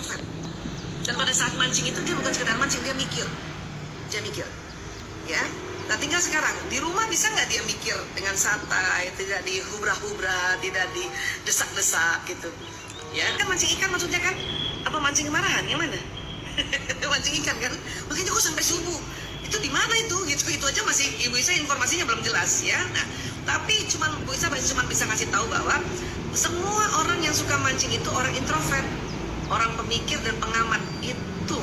introvert. Dan pada saat mancing itu dia bukan sekedar mancing, dia mikir, ya. Nah tinggal sekarang di rumah bisa nggak dia mikir dengan santai, tidak dihubra-hubra, tidak didesak-desak gitu, ya kan mancing ikan maksudnya kan? Apa mancing kemarahan? Yang mana? Mancing ikan kan? Makanya kok sampai subuh? Itu di mana itu? Itu aja masih Ibu Isa informasinya belum jelas ya. Nah tapi Bu Isa cuma bisa kasih tahu bahwa semua orang yang suka mancing itu orang introvert, orang pemikir dan pengamat itu,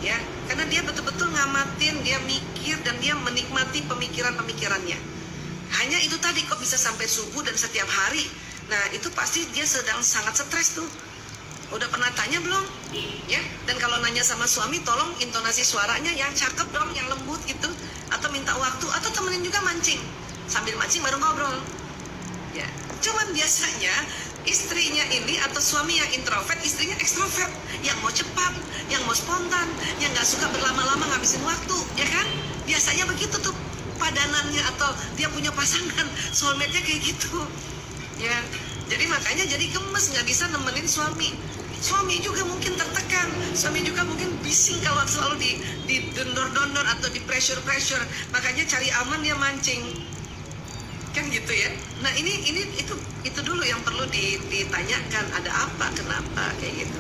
ya, karena dia betul-betul ngamatin, dia mikir dan dia menikmati pemikirannya. Hanya itu tadi kok bisa sampai subuh dan setiap hari. Nah itu pasti dia sedang sangat stres tuh. Udah pernah tanya belum? Ya, dan kalau nanya sama suami, tolong intonasi suaranya yang cakep dong, yang lembut gitu, atau minta waktu, atau temenin juga mancing. Sambil mancing baru ngobrol. Ya, cuman biasanya istrinya ini atau suami yang introvert, istrinya ekstrovert, yang mau cepat, yang mau spontan, yang nggak suka berlama-lama ngabisin waktu, ya kan? Biasanya begitu tuh padanannya atau dia punya pasangan, soulmate-nya kayak gitu, ya. Jadi makanya jadi gemes, nggak bisa nemenin suami. Suami juga mungkin tertekan, suami juga mungkin bising kalau selalu di dondor-dondor atau di pressure, makanya cari aman dia mancing. Kan gitu ya. Nah itu dulu yang perlu ditanyakan, ada apa, kenapa kayak gitu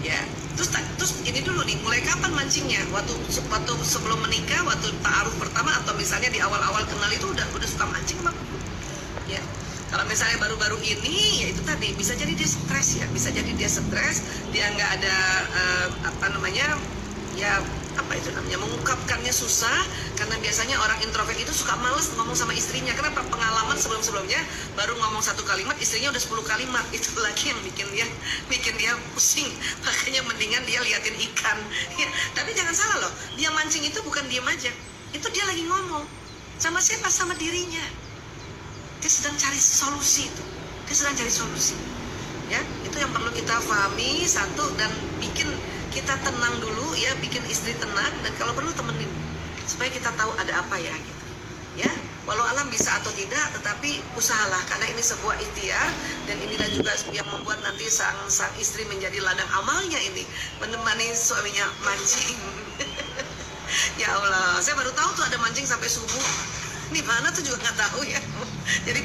ya. Terus ini dulu nih, mulai kapan mancingnya? Waktu sebelum menikah, waktu ta'aruf pertama, atau misalnya di awal-awal kenal itu udah suka mancing apa? Ya kalau misalnya baru-baru ini, ya itu tadi bisa jadi dia stres ya, bisa jadi dia stres, dia nggak ada mengungkapkannya susah, karena biasanya orang introvert itu suka males ngomong sama istrinya, karena pengalaman sebelumnya baru ngomong satu kalimat, istrinya udah 10 kalimat, itu lagi yang bikin dia pusing, makanya mendingan dia liatin ikan. Ya, tapi jangan salah loh, dia mancing itu bukan diem aja, itu dia lagi ngomong sama siapa, sama dirinya. Dia sedang cari solusi itu, ya. Itu yang perlu kita pahami satu, dan bikin kita tenang dulu ya, bikin istri tenang, dan kalau perlu temenin supaya kita tahu ada apa ya gitu. Ya, walau alam bisa atau tidak, tetapi usahalah, karena ini sebuah ikhtiar, dan inilah juga yang membuat nanti sang istri menjadi ladang amalnya ini, menemani suaminya mancing. Ya Allah, saya baru tahu tuh ada mancing sampai subuh. Di mana tuh juga nggak tahu ya. Jadi